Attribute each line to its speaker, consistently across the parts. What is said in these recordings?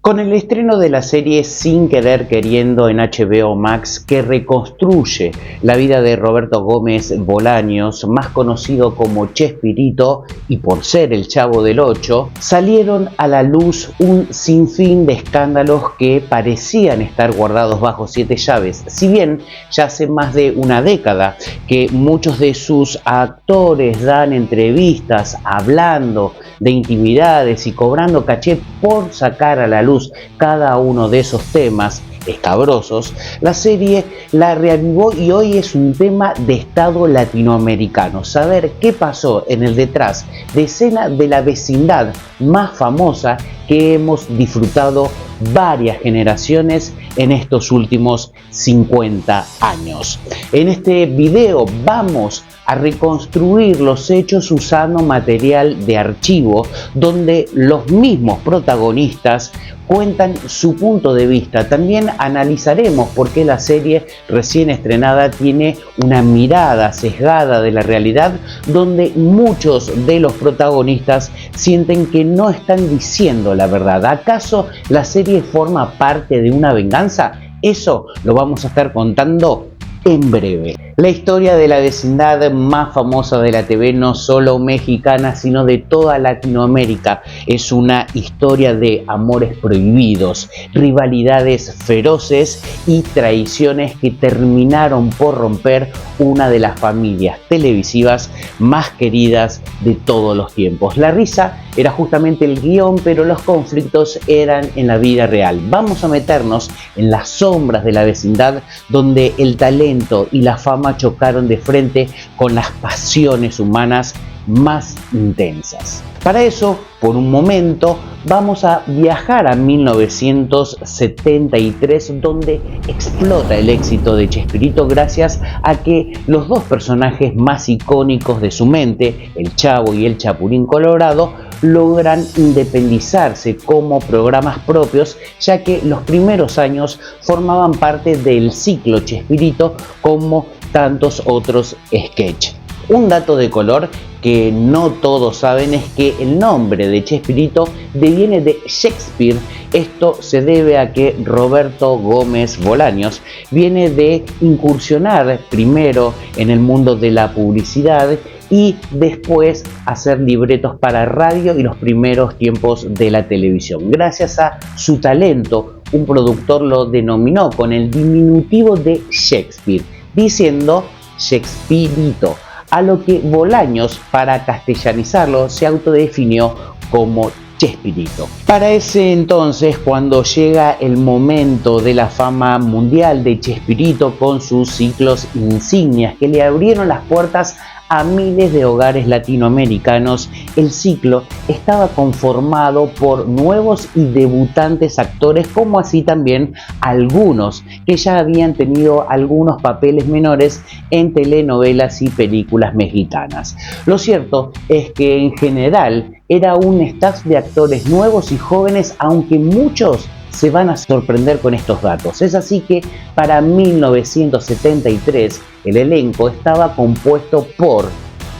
Speaker 1: Con el estreno de la serie Sin Querer Queriendo en HBO Max, que reconstruye la vida de Roberto Gómez Bolaños, más conocido como Chespirito y por ser el Chavo del Ocho, salieron a la luz un sinfín de escándalos que parecían estar guardados bajo 7 llaves. Si bien ya hace más de una década que muchos de sus actores dan entrevistas hablando de intimidades y cobrando caché por sacar a la luz cada uno de esos temas escabrosos, la serie la reavivó y hoy es un tema de estado latinoamericano. Saber qué pasó en el detrás de escena de la vecindad más famosa que hemos disfrutado varias generaciones en estos últimos 50 años. En este video vamos a reconstruir los hechos usando material de archivo donde los mismos protagonistas cuentan su punto de vista. También analizaremos por qué la serie recién estrenada tiene una mirada sesgada de la realidad, donde muchos de los protagonistas sienten que no están diciendo la verdad. ¿Acaso la serie forma parte de una venganza? Eso lo vamos a estar contando en breve. La historia de la vecindad más famosa de la TV, no solo mexicana, sino de toda Latinoamérica, es una historia de amores prohibidos, rivalidades feroces y traiciones que terminaron por romper una de las familias televisivas más queridas de todos los tiempos. La risa era justamente el guión, pero los conflictos eran en la vida real. Vamos a meternos en las sombras de la vecindad, donde el talento y la fama chocaron de frente con las pasiones humanas más intensas. Para eso, por un momento, vamos a viajar a 1973, donde explota el éxito de Chespirito gracias a que los dos personajes más icónicos de su mente, el Chavo y el Chapulín Colorado, logran independizarse como programas propios, ya que los primeros años formaban parte del ciclo Chespirito como tantos otros sketches. Un dato de color que no todos saben es que el nombre de Chespirito deviene de Shakespeare. Esto se debe a que Roberto Gómez Bolaños viene de incursionar primero en el mundo de la publicidad y después hacer libretos para radio y los primeros tiempos de la televisión. Gracias a su talento, un productor lo denominó con el diminutivo de Shakespeare, diciendo Shakespearito, a lo que Bolaños, para castellanizarlo, se autodefinió como Chespirito. Para ese entonces, cuando llega el momento de la fama mundial de Chespirito con sus ciclos insignias que le abrieron las puertas a miles de hogares latinoamericanos, el ciclo estaba conformado por nuevos y debutantes actores, como así también algunos que ya habían tenido algunos papeles menores en telenovelas y películas mexicanas. Lo cierto es que en general era un staff de actores nuevos y jóvenes, aunque muchos se van a sorprender con estos datos. Es así que para 1973 el elenco estaba compuesto por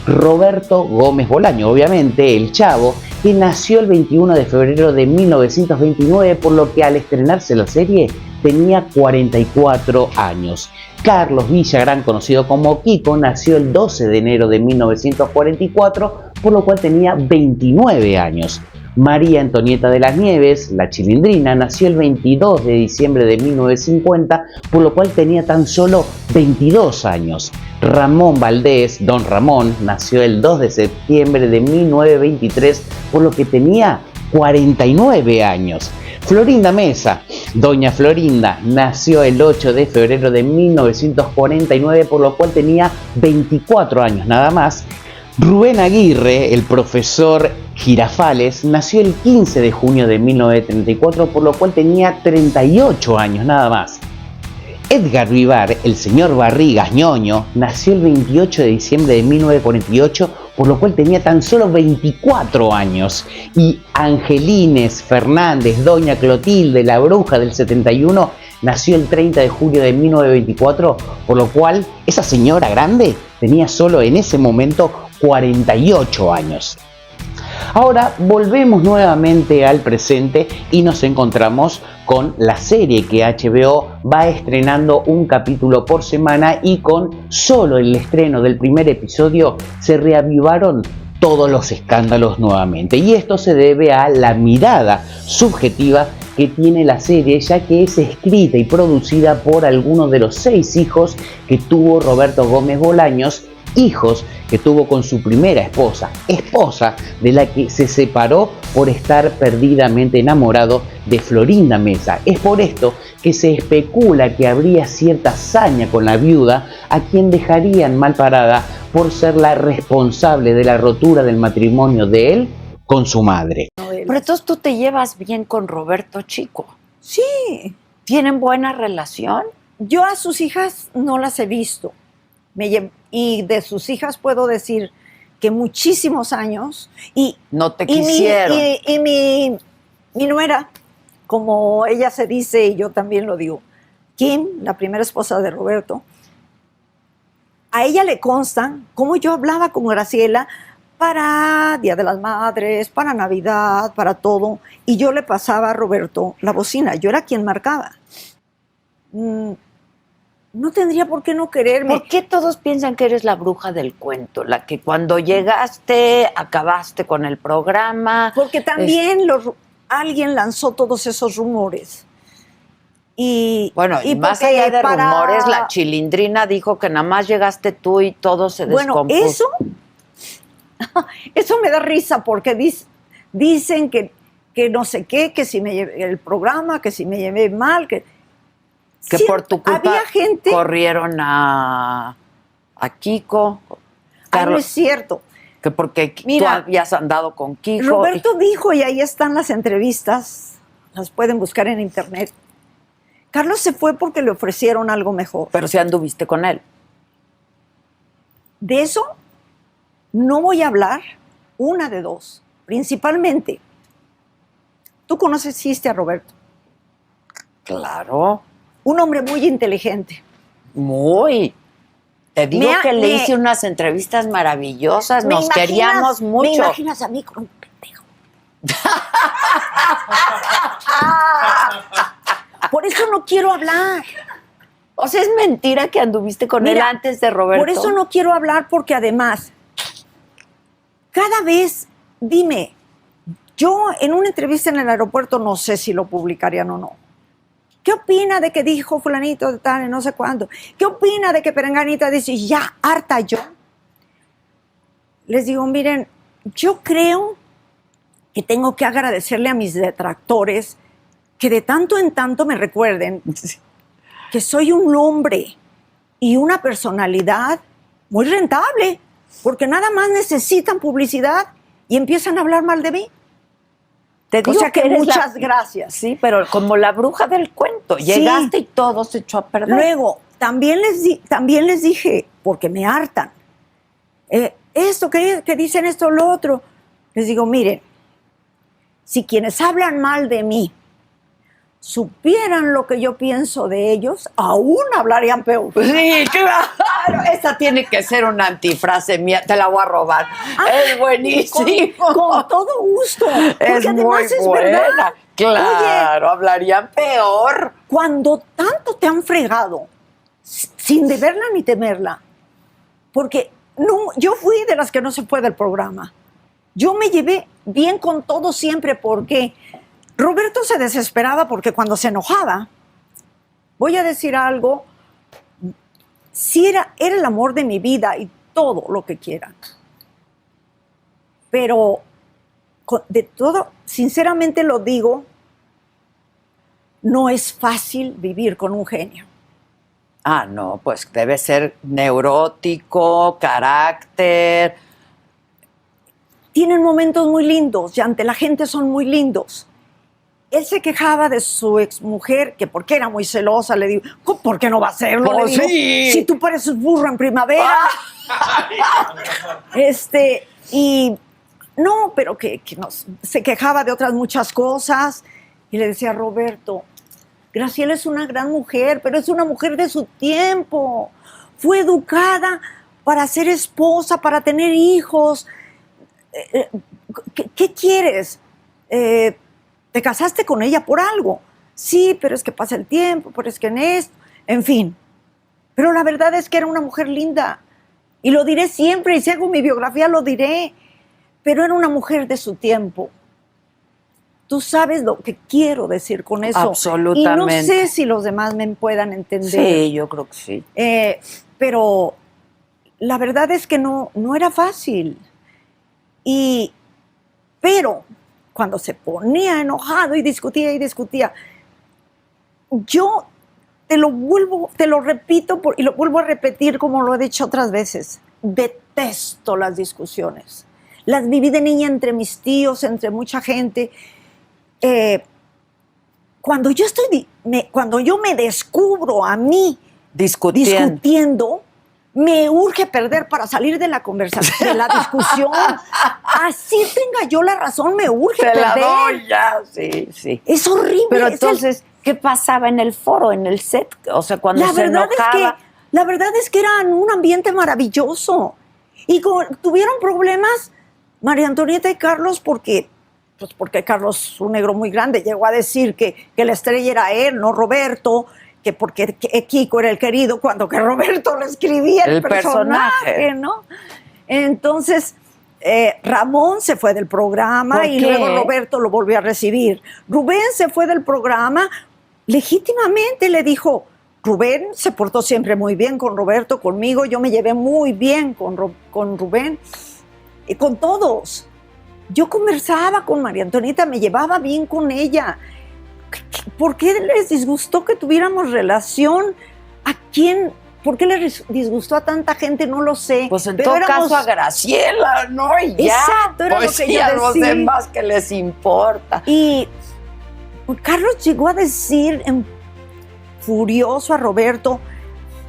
Speaker 1: Roberto Gómez Bolaños, obviamente el Chavo, que nació el 21 de febrero de 1929, por lo que al estrenarse la serie tenía 44 años. Carlos Villagrán, conocido como Kiko, nació el 12 de enero de 1944, por lo cual tenía 29 años. María Antonieta de las Nieves, la Chilindrina, nació el 22 de diciembre de 1950, por lo cual tenía tan solo 22 años. Ramón Valdés, Don Ramón, nació el 2 de septiembre de 1923, por lo que tenía 49 años. Florinda Mesa, Doña Florinda, nació el 8 de febrero de 1949, por lo cual tenía 24 años nada más. Rubén Aguirre, el profesor Girafales, nació el 15 de junio de 1934, por lo cual tenía 38 años nada más. Edgar Vivar, el señor Barrigas Ñoño, nació el 28 de diciembre de 1948, por lo cual tenía tan solo 24 años. Y Angelines Fernández, Doña Clotilde, la bruja del 71, nació el 30 de julio de 1924, por lo cual esa señora grande tenía solo en ese momento 48 años. Ahora volvemos nuevamente al presente y nos encontramos con la serie que HBO va estrenando un capítulo por semana, y con solo el estreno del primer episodio se reavivaron todos los escándalos nuevamente. Y esto se debe a la mirada subjetiva que tiene la serie, ya que es escrita y producida por algunos de los 6 hijos que tuvo Roberto Gómez Bolaños, hijos que tuvo con su primera esposa de la que se separó por estar perdidamente enamorado de Florinda Mesa. Es por esto que se especula que habría cierta saña con la viuda, a quien dejarían mal parada por ser la responsable de la rotura del matrimonio de él con su madre.
Speaker 2: Pero entonces tú te llevas bien con Roberto Chico.
Speaker 3: Sí.
Speaker 2: ¿Tienen buena relación?
Speaker 3: Yo a sus hijas no las he visto. Y de sus hijas puedo decir que muchísimos años. Y
Speaker 2: no te quisieron.
Speaker 3: Y mi nuera, como ella se dice y yo también lo digo, Kim, la primera esposa de Roberto, a ella le consta cómo yo hablaba con Graciela para Día de las Madres, para Navidad, para todo, y yo le pasaba a Roberto la bocina, yo era quien marcaba. No tendría por qué no quererme.
Speaker 2: ¿Por qué todos piensan que eres la bruja del cuento? La que cuando llegaste, acabaste con el programa.
Speaker 3: Porque también alguien lanzó todos esos rumores.
Speaker 2: Y más allá de rumores, la Chilindrina dijo que nada más llegaste tú y todo se descompuso.
Speaker 3: Bueno, eso me da risa, porque dicen que no sé qué, que si me llevé el programa, que si me llevé mal, que
Speaker 2: sí, por tu culpa
Speaker 3: había gente,
Speaker 2: corrieron a Kiko.
Speaker 3: No es cierto.
Speaker 2: Que porque tú habías andado con Kiko.
Speaker 3: Roberto dijo, y ahí están las entrevistas, las pueden buscar en internet. Carlos se fue porque le ofrecieron algo mejor.
Speaker 2: Pero si anduviste con él.
Speaker 3: De eso no voy a hablar, una de dos. Principalmente, tú conociste a Roberto.
Speaker 2: Claro.
Speaker 3: Un hombre muy inteligente.
Speaker 2: Muy. Te digo que le hice unas entrevistas maravillosas. Nos queríamos mucho.
Speaker 3: Me imaginas a mí con un pendejo. Por eso no quiero hablar.
Speaker 2: O sea, es mentira que anduviste con él antes de Roberto.
Speaker 3: Por eso no quiero hablar, porque además, cada vez, dime, yo en una entrevista en el aeropuerto, no sé si lo publicarían o no. ¿Qué opina de que dijo fulanito de tal y no sé cuándo? ¿Qué opina de que Perenganita dice, ya, harta yo? Les digo, miren, yo creo que tengo que agradecerle a mis detractores que de tanto en tanto me recuerden que soy un hombre y una personalidad muy rentable, porque nada más necesitan publicidad y empiezan a hablar mal de mí.
Speaker 2: Te digo,
Speaker 3: o sea que muchas gracias.
Speaker 2: Sí, pero como la bruja del cuento, llegaste y todo se echó a perder.
Speaker 3: Luego, también les dije, porque me hartan, esto, que dicen esto o lo otro. Les digo, miren, si quienes hablan mal de mí supieran lo que yo pienso de ellos, aún hablarían peor.
Speaker 2: Sí, claro. Esa tiene que ser una antifrase mía. Te la voy a robar. Es buenísimo.
Speaker 3: Con todo gusto.
Speaker 2: Es muy buena. Verdad. Claro, oye, hablarían peor.
Speaker 3: Cuando tanto te han fregado, sin deberla ni temerla, porque yo fui de las que no se fue del programa. Yo me llevé bien con todo siempre, porque Roberto se desesperaba, porque cuando se enojaba, voy a decir algo, sí era el amor de mi vida y todo lo que quieran. Pero de todo, sinceramente lo digo, no es fácil vivir con un genio.
Speaker 2: Ah, no, pues debe ser neurótico, carácter.
Speaker 3: Tienen momentos muy lindos y ante la gente son muy lindos. Él se quejaba de su exmujer, que porque era muy celosa, le digo, ¿por qué no va a serlo?
Speaker 2: Oh,
Speaker 3: le digo,
Speaker 2: sí.
Speaker 3: Si tú pareces burro en primavera. Y no, pero que se quejaba de otras muchas cosas. Y le decía, Roberto, Graciela es una gran mujer, pero es una mujer de su tiempo. Fue educada para ser esposa, para tener hijos. ¿qué quieres? Te casaste con ella por algo. Sí, pero es que pasa el tiempo, pero es que en esto, en fin. Pero la verdad es que era una mujer linda. Y lo diré siempre, y si hago mi biografía lo diré. Pero era una mujer de su tiempo. Tú sabes lo que quiero decir con eso.
Speaker 2: Absolutamente.
Speaker 3: Y no sé si los demás me puedan entender.
Speaker 2: Sí, yo creo que sí.
Speaker 3: Pero la verdad es que no era fácil. Pero cuando se ponía enojado y discutía, yo te lo repito y lo vuelvo a repetir como lo he dicho otras veces. Detesto las discusiones. Las viví de niña entre mis tíos, entre mucha gente. Cuando yo me descubro a mí discutiendo, me urge perder para salir de la conversación, de la discusión. Así tenga yo la razón, me urge perder.
Speaker 2: La doy ya, sí.
Speaker 3: Es horrible.
Speaker 2: Pero entonces, ¿qué pasaba en el foro, en el set? O sea, cuando se enojaba.
Speaker 3: La verdad es que era un ambiente maravilloso. Y tuvieron problemas María Antonieta y Carlos porque Carlos, un negro muy grande, llegó a decir que la estrella era él, no Roberto, que porque Kiko era el querido, cuando que Roberto lo escribía el personaje, ¿no? Entonces, Ramón se fue del programa y luego Roberto lo volvió a recibir. Rubén se fue del programa, legítimamente le dijo, Rubén se portó siempre muy bien con Roberto, conmigo, yo me llevé muy bien con Rubén y con todos. Yo conversaba con María Antonieta, me llevaba bien con ella. ¿Por qué les disgustó que tuviéramos relación? ¿A quién? ¿Por qué les disgustó a tanta gente? No lo sé.
Speaker 2: Pues en todo caso a Graciela, ¿no? Y ya.
Speaker 3: Exacto, era
Speaker 2: pues
Speaker 3: lo que yo decía.
Speaker 2: A los demás que les importa.
Speaker 3: Y Carlos llegó a decir furioso a Roberto,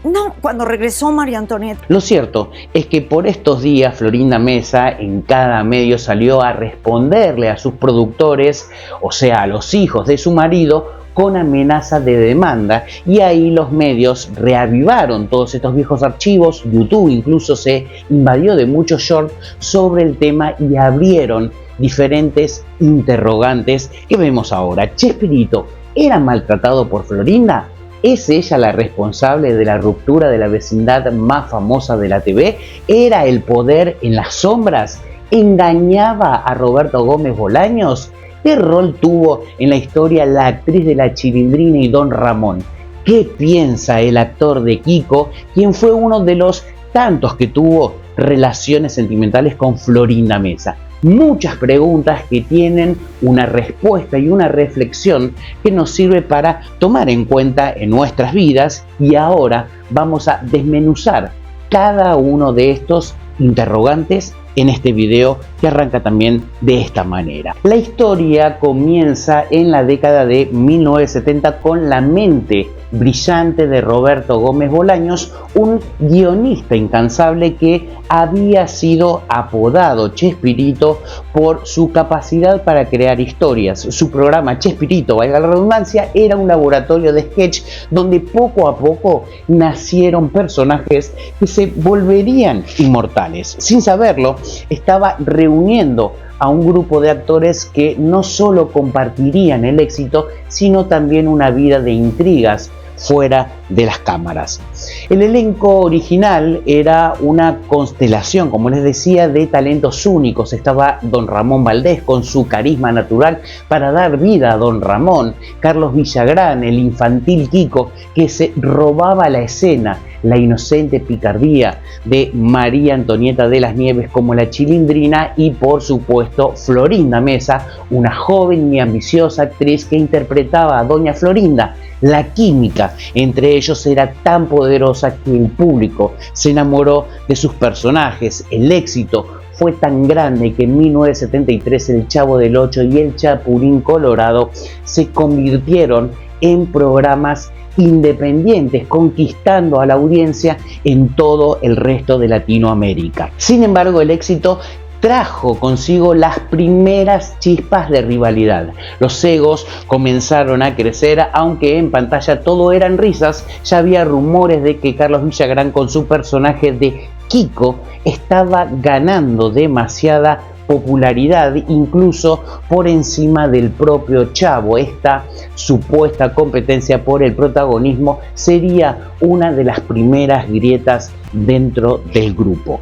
Speaker 3: no, cuando regresó María Antonieta.
Speaker 1: Lo cierto es que por estos días Florinda Meza en cada medio salió a responderle a sus productores, o sea, a los hijos de su marido, con amenaza de demanda, y ahí los medios reavivaron todos estos viejos archivos. YouTube incluso se invadió de muchos shorts sobre el tema y abrieron diferentes interrogantes que vemos ahora. Chespirito, ¿era maltratado por Florinda? ¿Es ella la responsable de la ruptura de la vecindad más famosa de la TV? ¿Era el poder en las sombras? ¿Engañaba a Roberto Gómez Bolaños? ¿Qué rol tuvo en la historia la actriz de La Chilindrina y Don Ramón? ¿Qué piensa el actor de Kiko, quien fue uno de los tantos que tuvo relaciones sentimentales con Florinda Meza? Muchas preguntas que tienen una respuesta y una reflexión que nos sirve para tomar en cuenta en nuestras vidas, y ahora vamos a desmenuzar cada uno de estos interrogantes en este video que arranca también de esta manera. La historia comienza en la década de 1970 con la mente brillante de Roberto Gómez Bolaños, un guionista incansable que había sido apodado Chespirito por su capacidad para crear historias. Su programa Chespirito, valga la redundancia, era un laboratorio de sketch donde poco a poco nacieron personajes que se volverían inmortales. Sin saberlo, estaba reuniendo a un grupo de actores que no solo compartirían el éxito, sino también una vida de intrigas fuera de las cámaras. El elenco original era una constelación, como les decía, de talentos únicos. Estaba Don Ramón Valdés con su carisma natural para dar vida a Don Ramón, Carlos Villagrán, el infantil Kiko, que se robaba la escena, la inocente picardía de María Antonieta de las Nieves como la Chilindrina, y por supuesto Florinda Meza, una joven y ambiciosa actriz que interpretaba a Doña Florinda. La química entre ellos era tan poderosa que el público se enamoró de sus personajes. El éxito fue tan grande que en 1973 El Chavo del Ocho y El Chapulín Colorado se convirtieron en programas independientes, conquistando a la audiencia en todo el resto de Latinoamérica. Sin embargo, el éxito trajo consigo las primeras chispas de rivalidad. Los egos comenzaron a crecer, aunque en pantalla todo eran risas. Ya había rumores de que Carlos Villagrán, con su personaje de Kiko, estaba ganando demasiada popularidad incluso por encima del propio Chavo. Esta supuesta competencia por el protagonismo sería una de las primeras grietas dentro del grupo.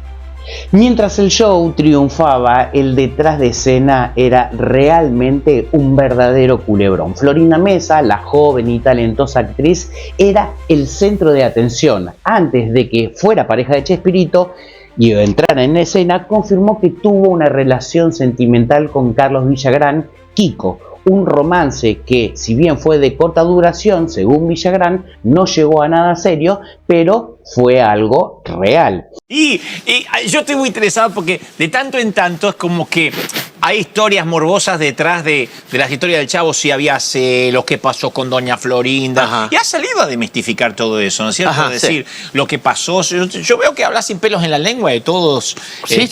Speaker 1: Mientras el show triunfaba, el detrás de escena era realmente un verdadero culebrón. Florinda Meza, la joven y talentosa actriz, era el centro de atención. Antes de que fuera pareja de Chespirito y entrara en escena, confirmó que tuvo una relación sentimental con Carlos Villagrán, Kiko. Un romance que, si bien fue de corta duración, según Villagrán, no llegó a nada serio, pero fue algo real.
Speaker 4: Y yo estoy muy interesado porque de tanto en tanto es como que hay historias morbosas detrás de las historias del Chavo, si había celos, qué pasó con doña Florinda. Ajá. Y ha salido a desmistificar todo eso, ¿no es cierto? Ajá, es decir, sí, lo que pasó. Yo veo que hablas sin pelos en la lengua de todos.
Speaker 5: Sí,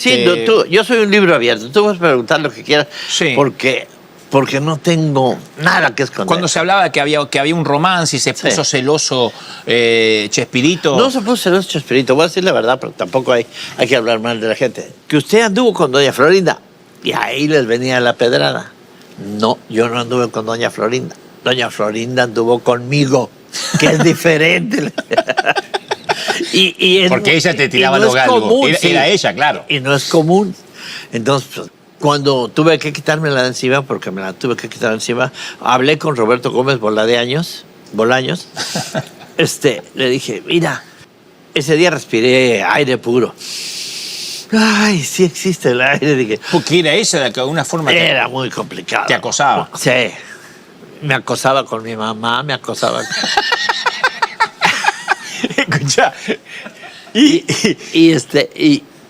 Speaker 5: yo soy un libro abierto. Tú puedes preguntar lo que quieras, sí, porque no tengo nada que esconder.
Speaker 4: Cuando se hablaba de que había un romance y se puso celoso Chespirito.
Speaker 5: No se puso celoso Chespirito, voy a decir la verdad, pero tampoco hay que hablar mal de la gente. Que usted anduvo con doña Florinda y ahí les venía la pedrada. No, yo no anduve con doña Florinda. Doña Florinda anduvo conmigo, que es diferente.
Speaker 4: Porque ella te tiraba los galgos. Era ella, claro.
Speaker 5: Y no es común. Entonces, cuando tuve que quitármela de encima, porque me la tuve que quitar de encima, hablé con Roberto Gómez Bolaños. Le dije, mira, ese día respiré aire puro. Ay, sí existe el aire. Dije,
Speaker 4: porque era esa de alguna forma.
Speaker 5: Era muy complicado.
Speaker 4: ¿Te acosaba?
Speaker 5: Sí. Me acosaba con mi mamá, me acosaba.
Speaker 4: Escucha.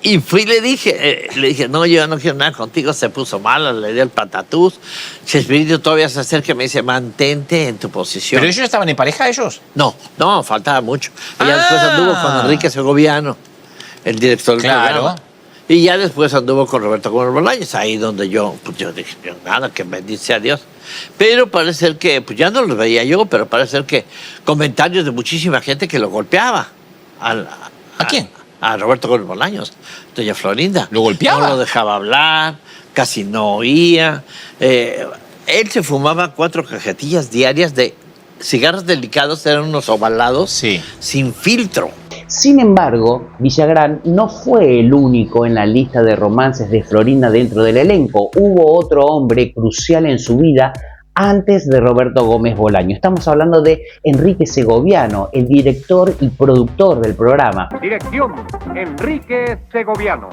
Speaker 5: Y fui y le dije, no, yo no quiero nada contigo, se puso mal, le di el patatús. Chespirito todavía se acerca y me dice, mantente en tu posición.
Speaker 4: ¿Pero ellos estaban en pareja, ellos?
Speaker 5: No, faltaba mucho. Y ya después anduvo con Enrique Segoviano, el director del programa. Y ya después anduvo con Roberto Gómez Bolaños, ahí donde yo dije, nada, que bendice a Dios. Pero parece ser que, pues ya no los veía yo, pero parece ser que comentarios de muchísima gente que lo golpeaba.
Speaker 4: ¿A quién?
Speaker 5: A Roberto Gómez Bolaños, doña Florinda.
Speaker 4: ¿Lo golpeaba?
Speaker 5: No lo dejaba hablar, casi no oía. Él se fumaba 4 cajetillas diarias de cigarros delicados, eran unos ovalados, sí, sin filtro.
Speaker 1: Sin embargo, Villagrán no fue el único en la lista de romances de Florinda dentro del elenco. Hubo otro hombre crucial en su vida antes de Roberto Gómez Bolaños. Estamos hablando de Enrique Segoviano, el director y productor del programa.
Speaker 6: Dirección, Enrique Segoviano.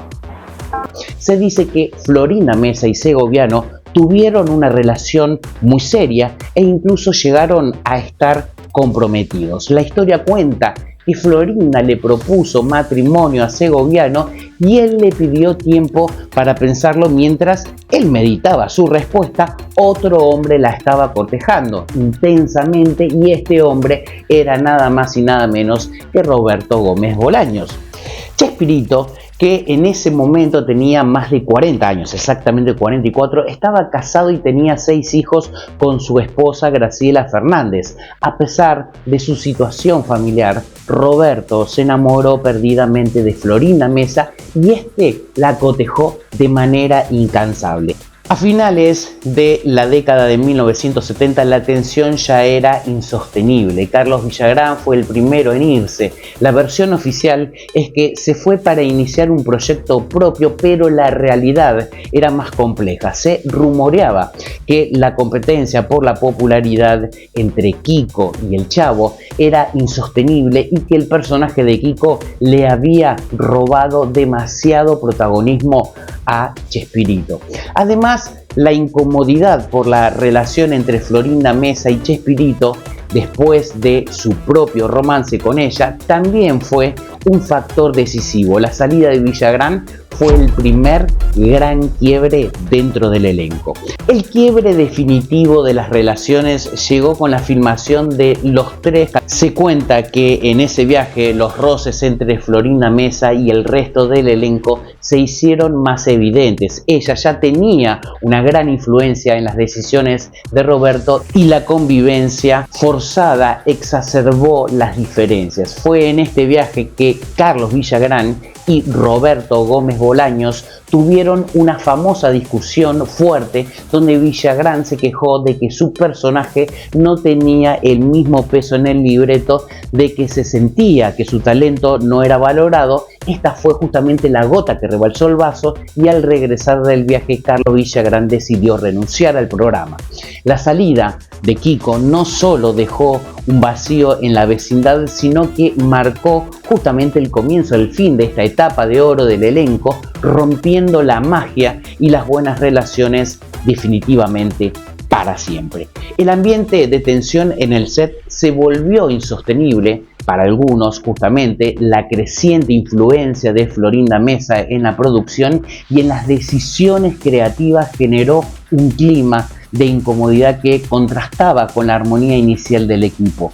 Speaker 1: Se dice que Florinda Meza y Segoviano tuvieron una relación muy seria e incluso llegaron a estar comprometidos. La historia cuenta que Florinda le propuso matrimonio a Segoviano y él le pidió tiempo para pensarlo. Mientras él meditaba su respuesta, otro hombre la estaba cortejando intensamente y este hombre era nada más y nada menos que Roberto Gómez Bolaños. Chespirito, que en ese momento tenía más de 40 años, exactamente 44, estaba casado y tenía 6 hijos con su esposa Graciela Fernández. A pesar de su situación familiar, Roberto se enamoró perdidamente de Florinda Meza y la cotejó de manera incansable. A finales de la década de 1970 la tensión ya era insostenible. Carlos Villagrán fue el primero en irse. La versión oficial es que se fue para iniciar un proyecto propio, pero la realidad era más compleja. Se rumoreaba que la competencia por la popularidad entre Kiko y el Chavo era insostenible y que el personaje de Kiko le había robado demasiado protagonismo a Chespirito. Además, la incomodidad por la relación entre Florinda Meza y Chespirito después de su propio romance con ella también fue un factor decisivo. La salida de Villagrán fue el primer gran quiebre dentro del elenco. El quiebre definitivo de las relaciones llegó con la filmación de Los Tres. Se cuenta que en ese viaje los roces entre Florinda Meza y el resto del elenco se hicieron más evidentes. Ella ya tenía una gran influencia en las decisiones de Roberto y la convivencia forzada exacerbó las diferencias. Fue en este viaje que Carlos Villagrán y Roberto Gómez Bolaños Bolaños tuvieron una famosa discusión fuerte donde Villagrán se quejó de que su personaje no tenía el mismo peso en el libreto, de que se sentía que su talento no era valorado. Esta fue justamente la gota que rebalsó el vaso y al regresar del viaje Carlos Villagrán decidió renunciar al programa. La salida de Kiko no solo dejó un vacío en la vecindad, sino que marcó justamente el comienzo, el fin de esta etapa de oro del elenco, rompiendo la magia y las buenas relaciones definitivamente para siempre. El ambiente de tensión en el set se volvió insostenible. Para algunos, justamente, la creciente influencia de Florinda Mesa en la producción y en las decisiones creativas generó un clima de incomodidad que contrastaba con la armonía inicial del equipo.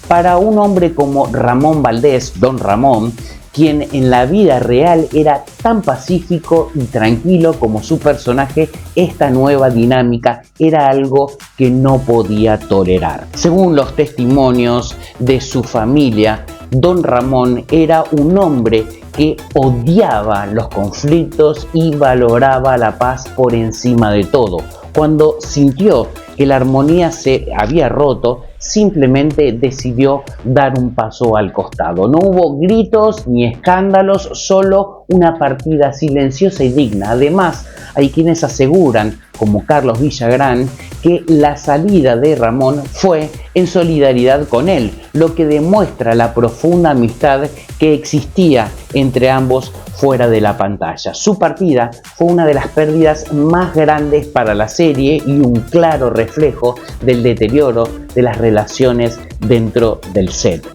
Speaker 1: Para un hombre como Ramón Valdés, Don Ramón, quien en la vida real era tan pacífico y tranquilo como su personaje, esta nueva dinámica era algo que no podía tolerar. Según los testimonios de su familia, Don Ramón era un hombre que odiaba los conflictos y valoraba la paz por encima de todo. Cuando sintió que la armonía se había roto, simplemente decidió dar un paso al costado. No hubo gritos ni escándalos, solo una partida silenciosa y digna. Además, hay quienes aseguran, como Carlos Villagrán, que la salida de Ramón fue en solidaridad con él, lo que demuestra la profunda amistad que existía entre ambos fuera de la pantalla. Su partida fue una de las pérdidas más grandes para la serie y un claro reflejo del deterioro de las relaciones dentro del set.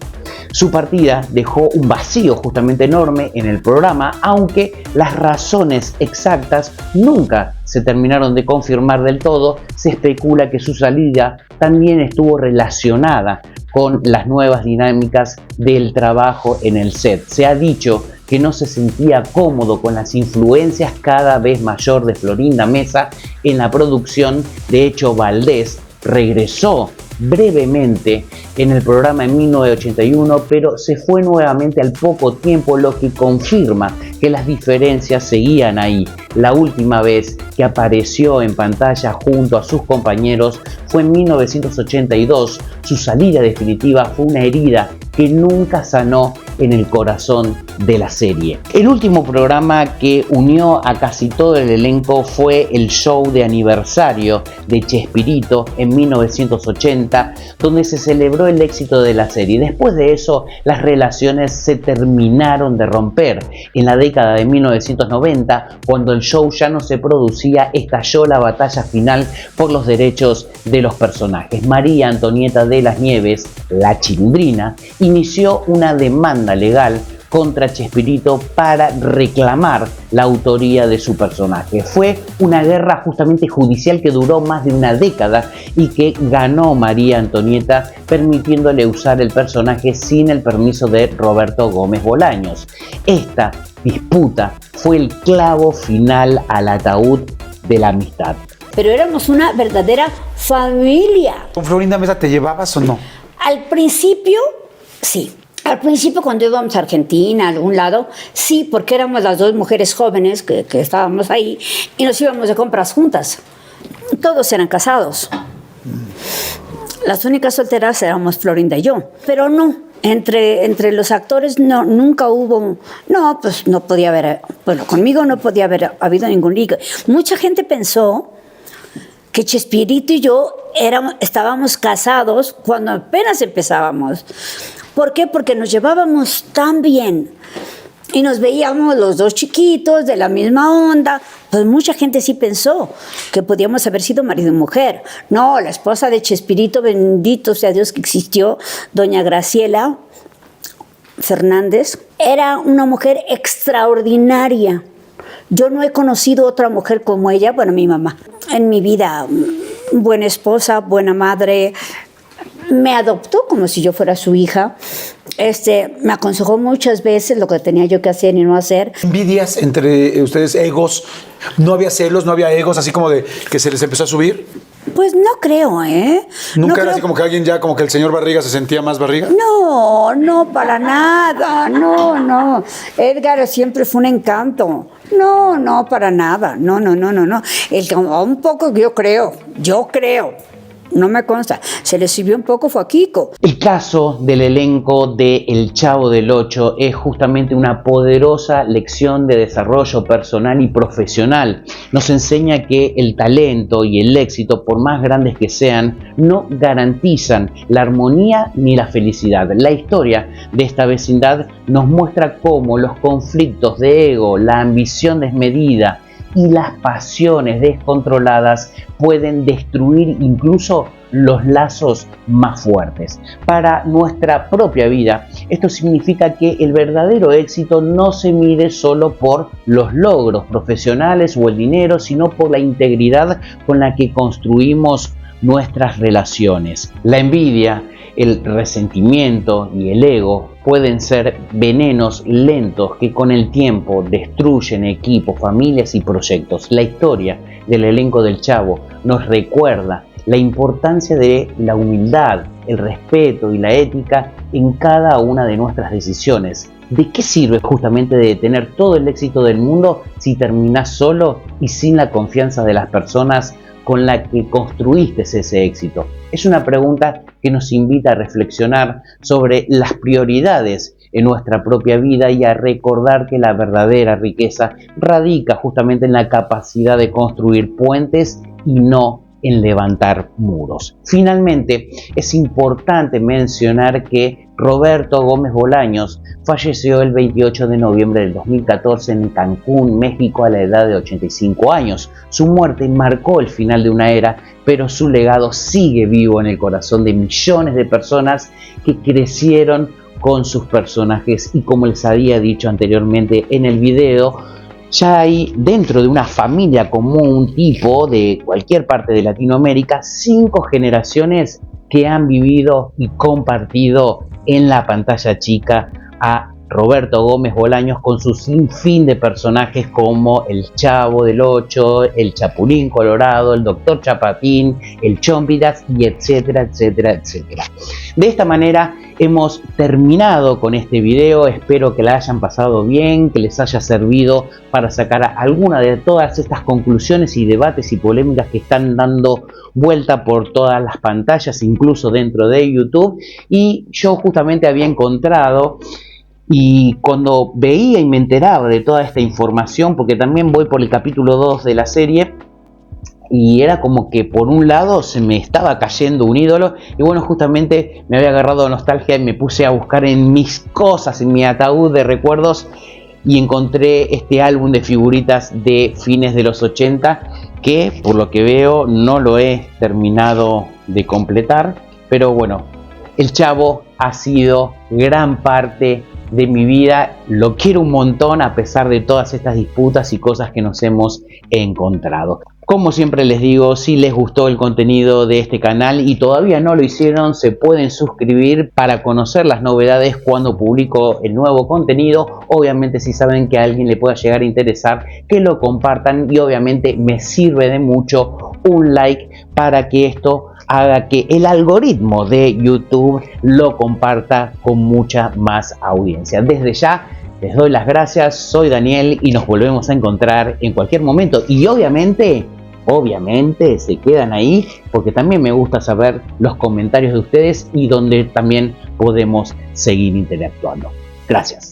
Speaker 1: Su partida dejó un vacío justamente enorme en el programa, aunque las razones exactas nunca se terminaron de confirmar del todo. Se especula que su salida también estuvo relacionada con las nuevas dinámicas del trabajo en el set. Se ha dicho que no se sentía cómodo con las influencias cada vez mayor de Florinda Mesa en la producción. De hecho, Valdés regresó brevemente en el programa en 1981, pero se fue nuevamente al poco tiempo, lo que confirma que las diferencias seguían ahí. La última vez que apareció en pantalla junto a sus compañeros fue en 1982. Su salida definitiva fue una herida que nunca sanó en el corazón de la serie. El último programa que unió a casi todo el elenco fue el show de aniversario de Chespirito en 1980, donde se celebró el éxito de la serie. Después de eso, las relaciones se terminaron de romper. En la década de 1990, cuando el show ya no se producía, estalló la batalla final por los derechos de los personajes. María Antonieta de las Nieves, la Chilindrina, inició una demanda legal contra Chespirito para reclamar la autoría de su personaje. Fue una guerra justamente judicial que duró más de una década y que ganó María Antonieta, permitiéndole usar el personaje sin el permiso de Roberto Gómez Bolaños. Esta disputa fue el clavo final al ataúd de la amistad.
Speaker 7: Pero éramos una verdadera familia.
Speaker 8: ¿Con Florinda Mesa te llevabas o no?
Speaker 7: Al principio, sí. Al principio, cuando íbamos a Argentina, a algún lado, sí, porque éramos las dos mujeres jóvenes que estábamos ahí y nos íbamos de compras juntas. Todos eran casados. Las únicas solteras éramos Florinda y yo. Pero no, entre los actores no, nunca hubo... No, pues no podía haber... Bueno, conmigo no podía haber habido ningún ligue. Mucha gente pensó que Chespirito y yo estábamos casados cuando apenas empezábamos. ¿Por qué? Porque nos llevábamos tan bien y nos veíamos los dos chiquitos de la misma onda. Pues mucha gente sí pensó que podíamos haber sido marido y mujer. No, la esposa de Chespirito, bendito sea Dios que existió, doña Graciela Fernández, era una mujer extraordinaria. Yo no he conocido otra mujer como ella, bueno, mi mamá. En mi vida, buena esposa, buena madre. Me adoptó como si yo fuera su hija. Me aconsejó muchas veces lo que tenía yo que hacer y no hacer.
Speaker 8: ¿Envidias entre ustedes, egos? ¿No había celos, no había egos, así como de que se les empezó a subir?
Speaker 7: Pues no creo, ¿eh?
Speaker 8: ¿Nunca era así como que alguien ya, como que el señor Barriga se sentía más Barriga?
Speaker 7: No, para nada, no. Edgar siempre fue un encanto. No, para nada, no. Un poco yo creo. No me consta. Se le subió un poco fue a Kiko.
Speaker 1: El caso del elenco de El Chavo del Ocho es justamente una poderosa lección de desarrollo personal y profesional. Nos enseña que el talento y el éxito, por más grandes que sean, no garantizan la armonía ni la felicidad. La historia de esta vecindad nos muestra cómo los conflictos de ego, la ambición desmedida y las pasiones descontroladas pueden destruir incluso los lazos más fuertes. Para nuestra propia vida, esto significa que el verdadero éxito no se mide solo por los logros profesionales o el dinero, sino por la integridad con la que construimos nuestras relaciones. La envidia, el resentimiento y el ego pueden ser venenos lentos que con el tiempo destruyen equipos, familias y proyectos. La historia del elenco del Chavo nos recuerda la importancia de la humildad, el respeto y la ética en cada una de nuestras decisiones. ¿De qué sirve justamente de tener todo el éxito del mundo si terminás solo y sin la confianza de las personas con la que construiste ese éxito? Es una pregunta que nos invita a reflexionar sobre las prioridades en nuestra propia vida y a recordar que la verdadera riqueza radica justamente en la capacidad de construir puentes y no en levantar muros. Finalmente, es importante mencionar que Roberto Gómez Bolaños falleció el 28 de noviembre del 2014 en Cancún, México, a la edad de 85 años. Su muerte marcó el final de una era, pero su legado sigue vivo en el corazón de millones de personas que crecieron con sus personajes y, como les había dicho anteriormente en el video, ya hay dentro de una familia común tipo de cualquier parte de Latinoamérica 5 generaciones que han vivido y compartido en la pantalla chica a Roberto Gómez Bolaños con su sinfín de personajes como el Chavo del Ocho, el Chapulín Colorado, el Doctor Chapatín, el Chompiras y etcétera. De esta manera hemos terminado con este video. Espero que la hayan pasado bien, que les haya servido para sacar alguna de todas estas conclusiones y debates y polémicas que están dando vuelta por todas las pantallas, incluso dentro de YouTube. Y yo justamente había encontrado, y cuando veía y me enteraba de toda esta información, porque también voy por el capítulo 2 de la serie, y era como que por un lado se me estaba cayendo un ídolo, y bueno, justamente me había agarrado nostalgia y me puse a buscar en mis cosas, en mi ataúd de recuerdos, y encontré este álbum de figuritas de fines de los 80, que por lo que veo no lo he terminado de completar, pero bueno, el Chavo ha sido gran parte de mi vida, lo quiero un montón a pesar de todas estas disputas y cosas que nos hemos encontrado. Como siempre les digo, si les gustó el contenido de este canal y todavía no lo hicieron, se pueden suscribir para conocer las novedades cuando publico el nuevo contenido. Obviamente, si saben que a alguien le pueda llegar a interesar, que lo compartan, y obviamente me sirve de mucho un like para que esto haga que el algoritmo de YouTube lo comparta con mucha más audiencia. Desde ya les doy las gracias, soy Daniel y nos volvemos a encontrar en cualquier momento, y obviamente se quedan ahí porque también me gusta saber los comentarios de ustedes y donde también podemos seguir interactuando. Gracias.